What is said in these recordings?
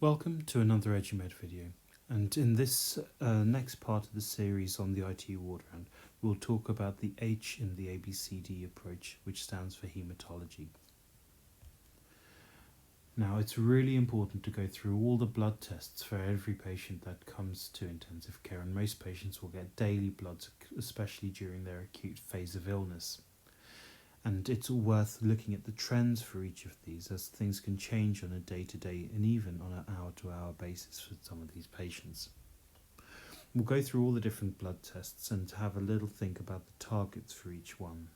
Welcome to another EduMed video, and in this next part of the series on the ITU ward round, we'll talk about the H in the ABCD approach, which stands for haematology. Now, it's really important to go through all the blood tests for every patient that comes to intensive care, and most patients will get daily bloods, especially during their acute phase of illness. And it's worth looking at the trends for each of these, as things can change on a day-to-day and even on an hour-to-hour basis for some of these patients. We'll go through all the different blood tests and have a little think about the targets for each one.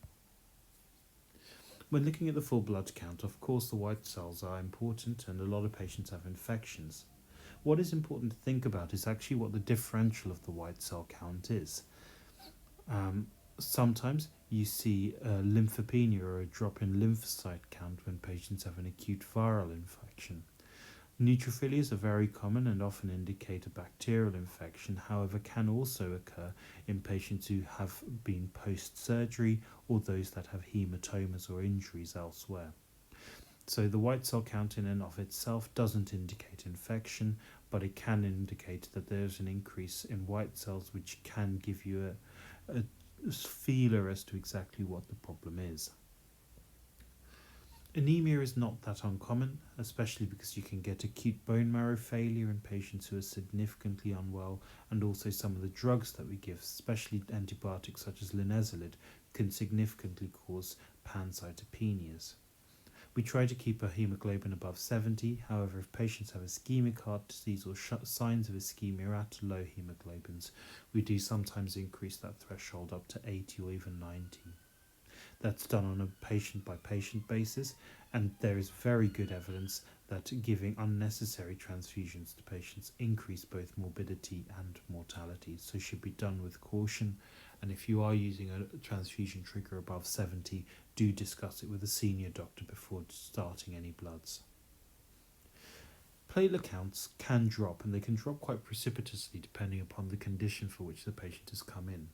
When looking at the full blood count, of course the white cells are important and a lot of patients have infections. What is important to think about is actually what the differential of the white cell count is. Sometimes you see lymphopenia or a drop in lymphocyte count when patients have an acute viral infection. Neutrophilias are very common and often indicate a bacterial infection, however can also occur in patients who have been post-surgery or those that have hematomas or injuries elsewhere. So the white cell count in and of itself doesn't indicate infection, but it can indicate that there's an increase in white cells, which can give you a feeler as to exactly what the problem is. Anemia is not that uncommon, especially because you can get acute bone marrow failure in patients who are significantly unwell, and also some of the drugs that we give, especially antibiotics such as linezolid, can significantly cause pancytopenias. We try to keep a hemoglobin above 70, however if patients have ischemic heart disease or signs of ischemia at low hemoglobins, we do sometimes increase that threshold up to 80 or even 90. That's done on a patient-by-patient basis, and there is very good evidence that giving unnecessary transfusions to patients increase both morbidity and mortality, so should be done with caution. And if you are using a transfusion trigger above 70, do discuss it with a senior doctor before starting any bloods. Platelet counts can drop, and they can drop quite precipitously depending upon the condition for which the patient has come in.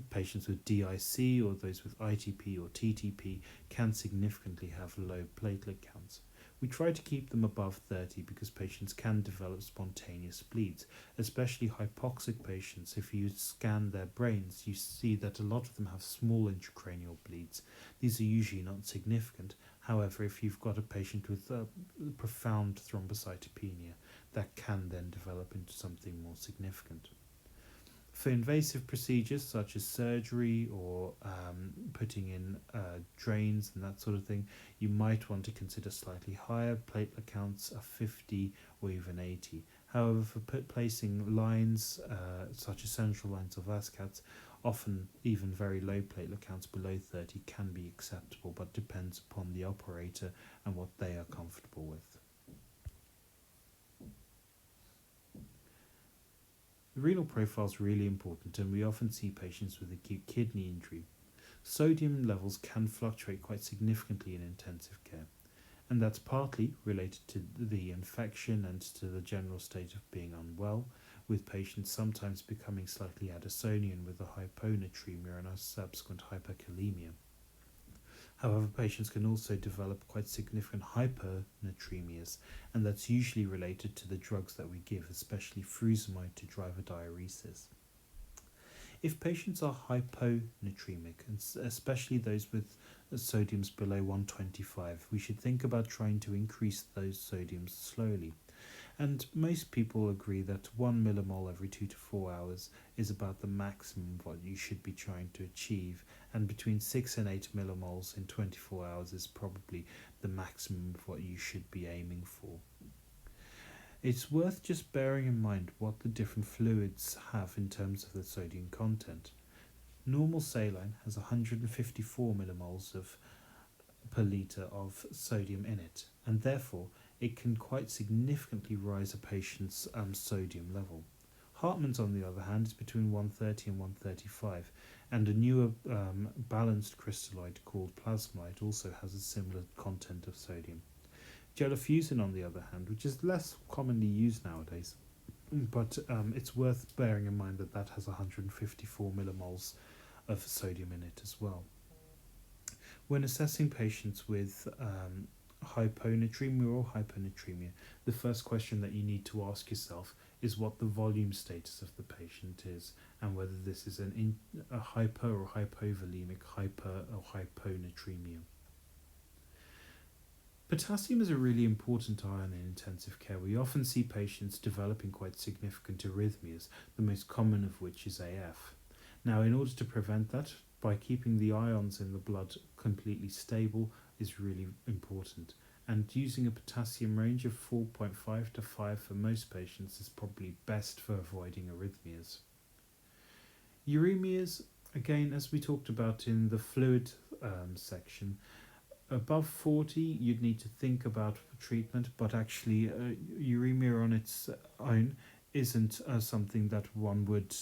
Patients with DIC or those with ITP or TTP can significantly have low platelet counts. We try to keep them above 30 because patients can develop spontaneous bleeds, especially hypoxic patients. If you scan their brains, you see that a lot of them have small intracranial bleeds. These are usually not significant. However, if you've got a patient with profound thrombocytopenia, that can then develop into something more significant. For invasive procedures such as surgery or putting in drains and that sort of thing, you might want to consider slightly higher platelet counts of 50 or even 80. However, for placing lines such as central lines or vascats, often even very low platelet counts below 30 can be acceptable, but depends upon the operator and what they are comfortable with. The renal profile is really important, and we often see patients with acute kidney injury. Sodium levels can fluctuate quite significantly in intensive care, and that's partly related to the infection and to the general state of being unwell, with patients sometimes becoming slightly Addisonian with a hyponatremia and a subsequent hyperkalemia. However, patients can also develop quite significant hypernatremias, and that's usually related to the drugs that we give, especially furosemide to drive a diuresis. If patients are hyponatremic, and especially those with sodiums below 125, we should think about trying to increase those sodiums slowly. And most people agree that 1 millimole every 2 to 4 hours is about the maximum of what you should be trying to achieve, and between 6 and 8 millimoles in 24 hours is probably the maximum of what you should be aiming for. It's worth just bearing in mind what the different fluids have in terms of the sodium content. Normal saline has 154 millimoles per litre of sodium in it, and therefore it can quite significantly rise a patient's sodium level. Hartmann's, on the other hand, is between 130 and 135, and a newer balanced crystalloid called plasmonite also has a similar content of sodium. Gelafusin, on the other hand, which is less commonly used nowadays, but it's worth bearing in mind that that has 154 millimoles of sodium in it as well. When assessing patients with hyponatremia or hyponatremia, the first question that you need to ask yourself is what the volume status of the patient is, and whether this is a hyper or hypovolemic hyper or hyponatremia. Potassium is a really important ion in intensive care. We often see patients developing quite significant arrhythmias, the most common of which is AF. Now, in order to prevent that, by keeping the ions in the blood completely stable is really important. And using a potassium range of 4.5 to 5 for most patients is probably best for avoiding arrhythmias. Uremias, again, as we talked about in the fluid section, above 40 you'd need to think about treatment, but actually uremia on its own isn't something that one would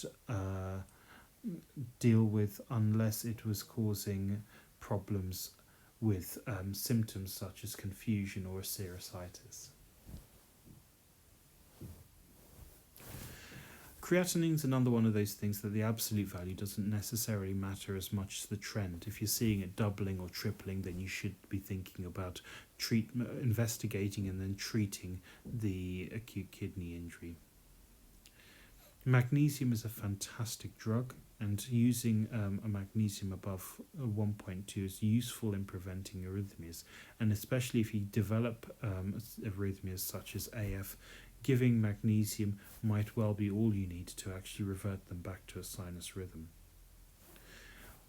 deal with unless it was causing problems with symptoms such as confusion or serositis. Creatinine is another one of those things that the absolute value doesn't necessarily matter as much as the trend. If you're seeing it doubling or tripling, then you should be thinking about investigating and then treating the acute kidney injury. Magnesium is a fantastic drug, and using a magnesium above 1.2 is useful in preventing arrhythmias, and especially if you develop arrhythmias such as AF, giving magnesium might well be all you need to actually revert them back to a sinus rhythm.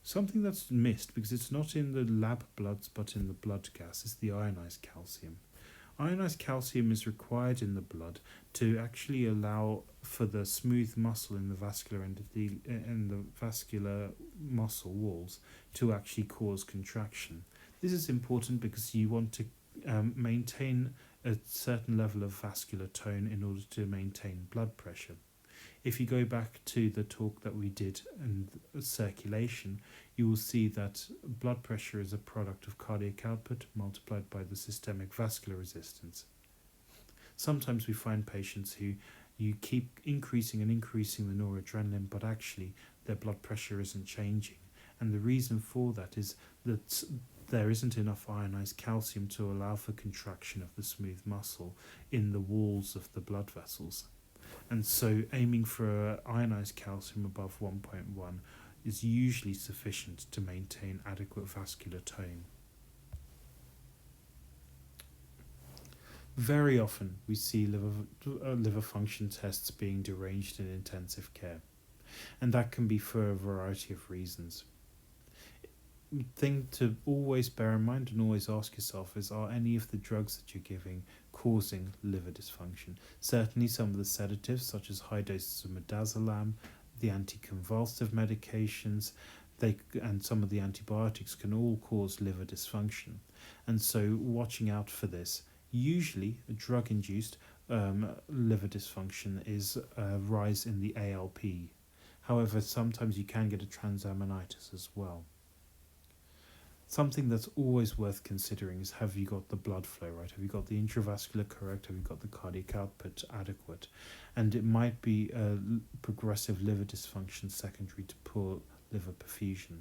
Something that's missed, because it's not in the lab bloods but in the blood gas, is the ionized calcium. Ionized calcium is required in the blood to actually allow for the smooth muscle in the vascular and the vascular muscle walls to actually cause contraction. This is important because you want to maintain a certain level of vascular tone in order to maintain blood pressure. If you go back to the talk that we did in circulation, you will see that blood pressure is a product of cardiac output multiplied by the systemic vascular resistance. Sometimes we find patients who you keep increasing and increasing the noradrenaline, but actually their blood pressure isn't changing. And the reason for that is that there isn't enough ionized calcium to allow for contraction of the smooth muscle in the walls of the blood vessels. And so aiming for ionized calcium above 1.1 is usually sufficient to maintain adequate vascular tone. Very often we see liver function tests being deranged in intensive care, and that can be for a variety of reasons. Thing to always bear in mind and always ask yourself is, are any of the drugs that you're giving causing liver dysfunction? Certainly some of the sedatives, such as high doses of midazolam, the anticonvulsive medications, and some of the antibiotics can all cause liver dysfunction. And so watching out for this. Usually a drug-induced liver dysfunction is a rise in the ALP. However, sometimes you can get a transaminitis as well. Something that's always worth considering is, have you got the blood flow right? Have you got the intravascular correct? Have you got the cardiac output adequate? And it might be a progressive liver dysfunction secondary to poor liver perfusion.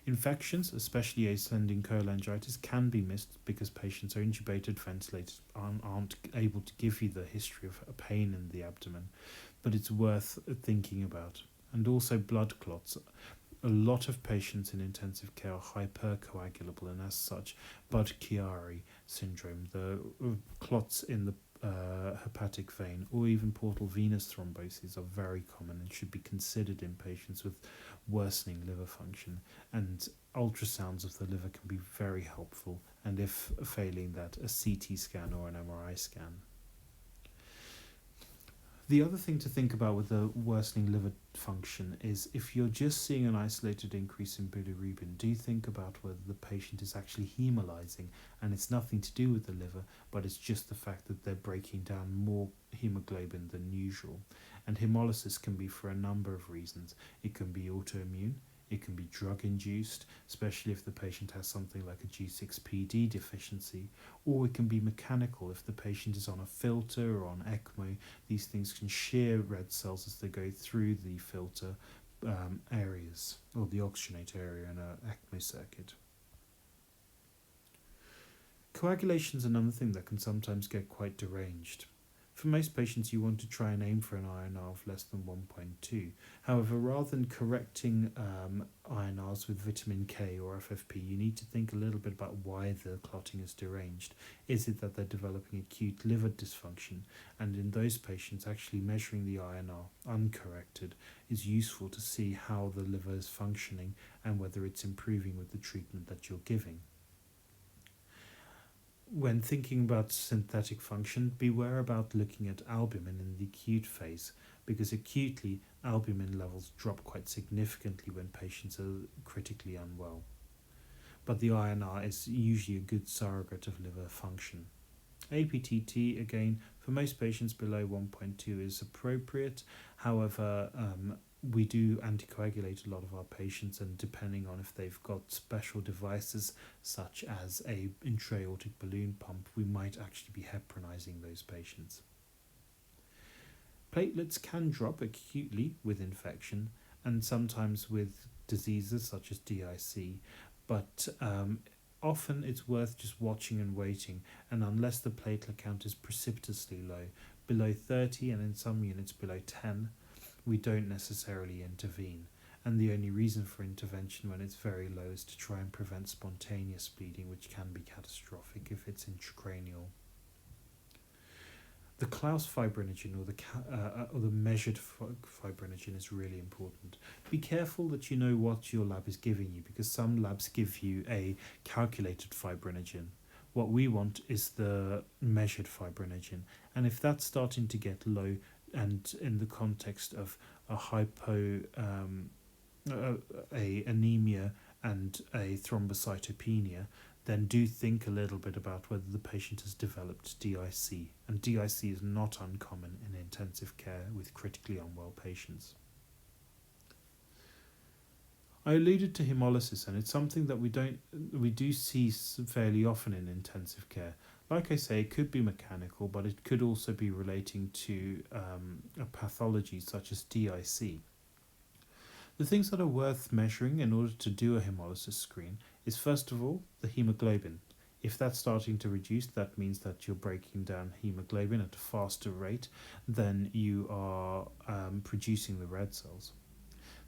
Infections, especially ascending cholangitis, can be missed because patients are intubated, ventilated, aren't able to give you the history of pain in the abdomen, but it's worth thinking about. And also blood clots. A lot of patients in intensive care are hypercoagulable, and as such, Budd-Chiari syndrome, the clots in the hepatic vein, or even portal venous thrombosis are very common and should be considered in patients with worsening liver function. And ultrasounds of the liver can be very helpful, and if failing that, a CT scan or an MRI scan. The other thing to think about with the worsening liver function is, if you're just seeing an isolated increase in bilirubin, do think about whether the patient is actually hemolyzing, and it's nothing to do with the liver, but it's just the fact that they're breaking down more hemoglobin than usual. And hemolysis can be for a number of reasons. It can be autoimmune, it can be drug-induced, especially if the patient has something like a G6PD deficiency, or it can be mechanical if the patient is on a filter or on ECMO. These things can shear red cells as they go through the filter areas, or the oxygenate area in an ECMO circuit. Coagulation is another thing that can sometimes get quite deranged. For most patients, you want to try and aim for an INR of less than 1.2. However, rather than correcting INRs with vitamin K or FFP, you need to think a little bit about why the clotting is deranged. Is it that they're developing acute liver dysfunction? And in those patients, actually measuring the INR uncorrected is useful to see how the liver is functioning and whether it's improving with the treatment that you're giving. When thinking about synthetic function, beware about looking at albumin in the acute phase, because acutely albumin levels drop quite significantly when patients are critically unwell. But the INR is usually a good surrogate of liver function. APTT, again, for most patients below 1.2 is appropriate. However, we do anticoagulate a lot of our patients, and depending on if they've got special devices such as a intra-aortic balloon pump, we might actually be heparinizing those patients. Platelets can drop acutely with infection and sometimes with diseases such as DIC, but often it's worth just watching and waiting, and unless the platelet count is precipitously low, below 30 and in some units below 10, we don't necessarily intervene. And the only reason for intervention when it's very low is to try and prevent spontaneous bleeding, which can be catastrophic if it's intracranial. The Klaus fibrinogen or the measured fibrinogen is really important. Be careful that you know what your lab is giving you, because some labs give you a calculated fibrinogen. What we want is the measured fibrinogen, and if that's starting to get low, and in the context of a anemia and a thrombocytopenia, then do think a little bit about whether the patient has developed DIC. And DIC is not uncommon in intensive care with critically unwell patients. I alluded to hemolysis, and it's something that we do see fairly often in intensive care. Like I say, it could be mechanical, but it could also be relating to a pathology such as DIC. The things that are worth measuring in order to do a hemolysis screen is, first of all, the hemoglobin. If that's starting to reduce, that means that you're breaking down hemoglobin at a faster rate than you are producing the red cells.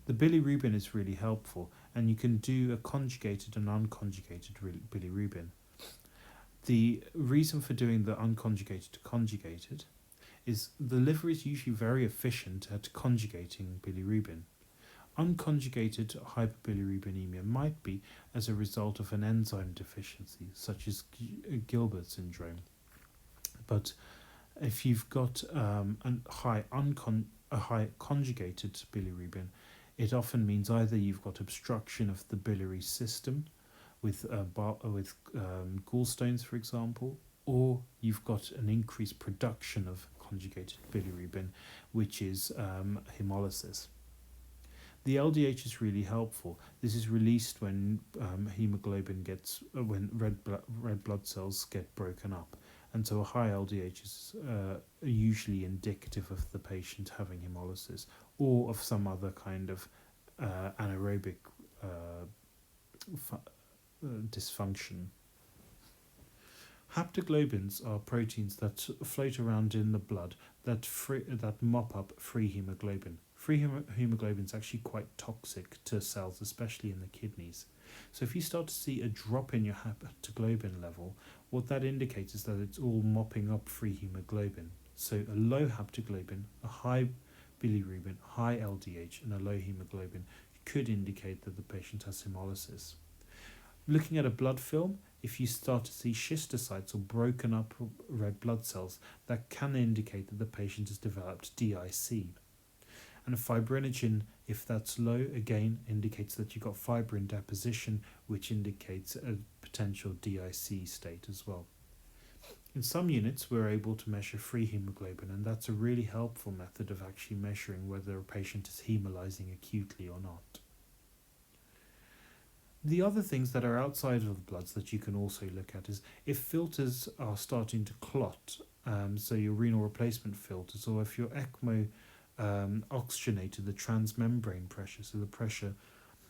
The bilirubin is really helpful, and you can do a conjugated and unconjugated bilirubin. The reason for doing the unconjugated to conjugated is the liver is usually very efficient at conjugating bilirubin. Unconjugated hyperbilirubinemia might be as a result of an enzyme deficiency, such as Gilbert syndrome. But if you've got a high conjugated bilirubin, it often means either you've got obstruction of the biliary system with gallstones, for example, or you've got an increased production of conjugated bilirubin, which is hemolysis. The LDH is really helpful. This is released when hemoglobin when red blood cells get broken up, and so a high LDH is usually indicative of the patient having hemolysis or of some other kind of anaerobic dysfunction. Haptoglobins are proteins that float around in the blood that mop up free hemoglobin. Free hemoglobin is actually quite toxic to cells, especially in the kidneys. So if you start to see a drop in your haptoglobin level, what that indicates is that it's all mopping up free hemoglobin. So a low haptoglobin, a high bilirubin, high LDH, and a low hemoglobin could indicate that the patient has hemolysis. Looking at a blood film, if you start to see schistocytes or broken up red blood cells, that can indicate that the patient has developed DIC. And a fibrinogen, if that's low, again indicates that you've got fibrin deposition, which indicates a potential DIC state as well. In some units, we're able to measure free hemoglobin, and that's a really helpful method of actually measuring whether a patient is hemolyzing acutely or not. The other things that are outside of the bloods that you can also look at is if filters are starting to clot, so your renal replacement filters, or if your ECMO oxygenated the transmembrane pressure, so the pressure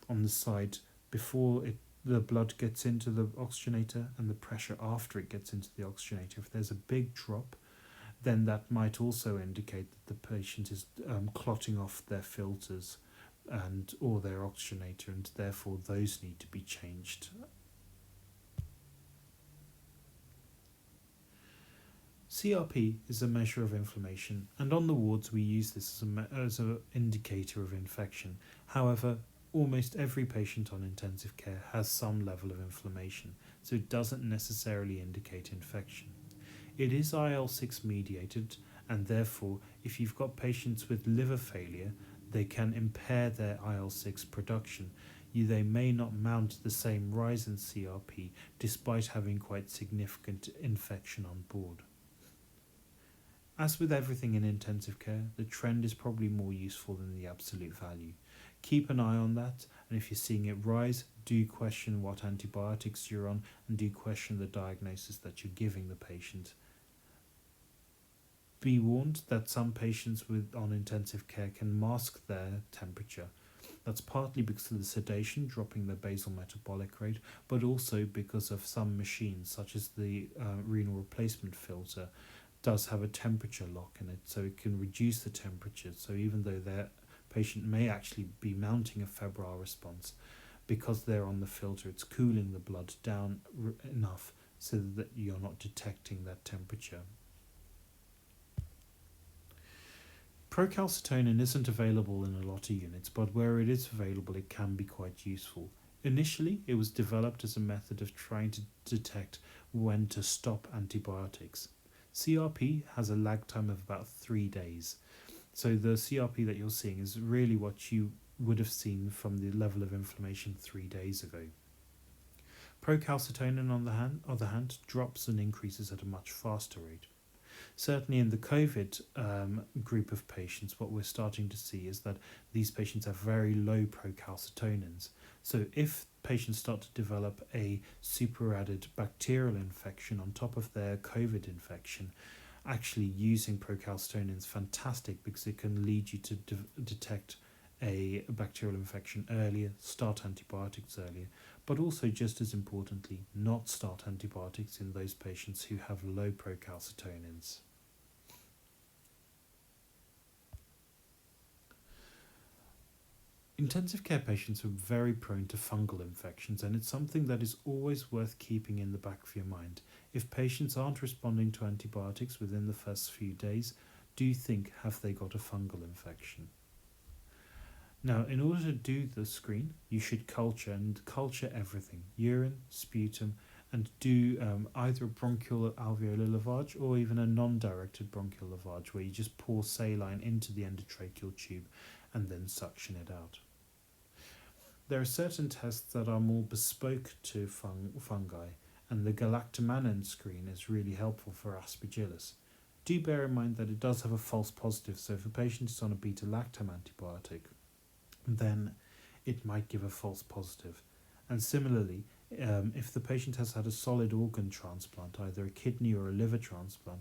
on the side before the blood gets into the oxygenator and the pressure after it gets into the oxygenator. If there's a big drop, then that might also indicate that the patient is clotting off their filters and or their oxygenator, and therefore those need to be changed. CRP is a measure of inflammation, and on the wards we use this as an indicator of infection. However, almost every patient on intensive care has some level of inflammation, so it doesn't necessarily indicate infection. It is IL-6 mediated, and therefore if you've got patients with liver failure, they can impair their IL-6 production. They may not mount the same rise in CRP despite having quite significant infection on board. As with everything in intensive care, the trend is probably more useful than the absolute value. Keep an eye on that, and if you're seeing it rise, do question what antibiotics you're on and do question the diagnosis that you're giving the patient. Be warned that some patients on intensive care can mask their temperature. That's partly because of the sedation dropping the basal metabolic rate, but also because of some machines, such as the renal replacement filter, does have a temperature lock in it, so it can reduce the temperature. So even though their patient may actually be mounting a febrile response, because they're on the filter, it's cooling the blood down enough so that you're not detecting that temperature. Procalcitonin isn't available in a lot of units, but where it is available it can be quite useful. Initially, it was developed as a method of trying to detect when to stop antibiotics. CRP has a lag time of about 3 days. So the CRP that you're seeing is really what you would have seen from the level of inflammation 3 days ago. Procalcitonin, on the other hand, drops and increases at a much faster rate. Certainly in the COVID group of patients, what we're starting to see is that these patients have very low procalcitonins. So if patients start to develop a superadded bacterial infection on top of their COVID infection, actually using procalcitonin is fantastic because it can lead you to detect a bacterial infection earlier, start antibiotics earlier, but also just as importantly, not start antibiotics in those patients who have low procalcitonins. Intensive care patients are very prone to fungal infections, and it's something that is always worth keeping in the back of your mind. If patients aren't responding to antibiotics within the first few days, do think, have they got a fungal infection? Now, in order to do the screen, you should culture everything: urine, sputum, and do either a bronchial alveolar lavage or even a non-directed bronchial lavage, where you just pour saline into the endotracheal tube and then suction it out. There are certain tests that are more bespoke to fungi, and the galactomannan screen is really helpful for Aspergillus. Do bear in mind that it does have a false positive, so if a patient is on a beta-lactam antibiotic, then it might give a false positive. And similarly, if the patient has had a solid organ transplant, either a kidney or a liver transplant,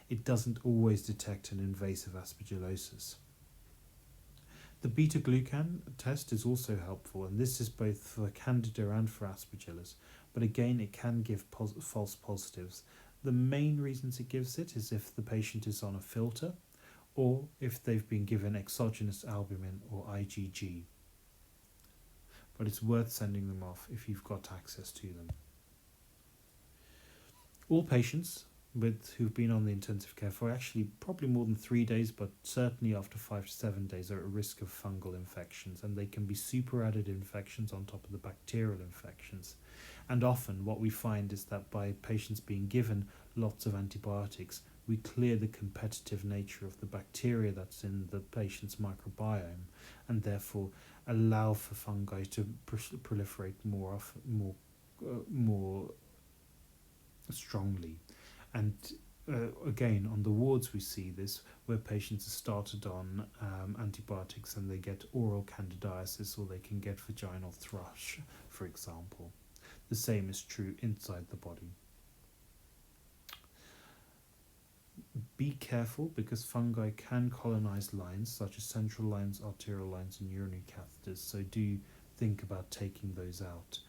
it doesn't always detect an invasive aspergillosis. The BD-Glucan test is also helpful, and this is both for Candida and for Aspergillus, but again it can give false positives. The main reasons it gives it is if the patient is on a filter, or if they've been given exogenous albumin or IgG. But it's worth sending them off if you've got access to them. All patients who've been on the intensive care for actually probably more than 3 days, but certainly after 5 to 7 days, are at risk of fungal infections, and they can be superadded infections on top of the bacterial infections. And often what we find is that by patients being given lots of antibiotics, we clear the competitive nature of the bacteria that's in the patient's microbiome, and therefore allow for fungi to proliferate more strongly. And again, on the wards we see this, where patients are started on antibiotics and they get oral candidiasis, or they can get vaginal thrush, for example. The same is true inside the body. Be careful, because fungi can colonize lines such as central lines, arterial lines, and urinary catheters, so do think about taking those out.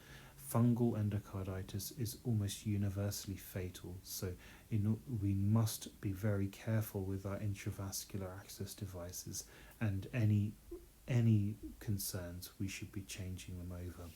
fungal endocarditis is almost universally fatal, so we must be very careful with our intravascular access devices, and any concerns, we should be changing them over.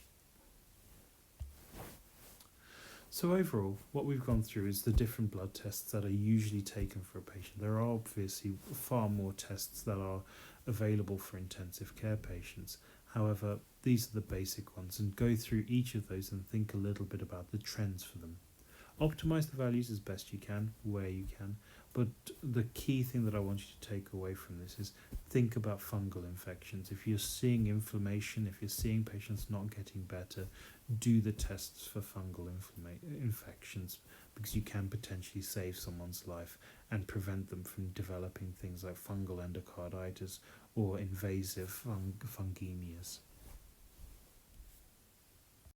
So overall, what we've gone through is the different blood tests that are usually taken for a patient. There are obviously far more tests that are available for intensive care patients. However, these are the basic ones, and go through each of those and think a little bit about the trends for them. Optimize the values as best you can, where you can, but the key thing that I want you to take away from this is think about fungal infections. If you're seeing inflammation, if you're seeing patients not getting better, do the tests for fungal infections, because you can potentially save someone's life and prevent them from developing things like fungal endocarditis or invasive fungemias.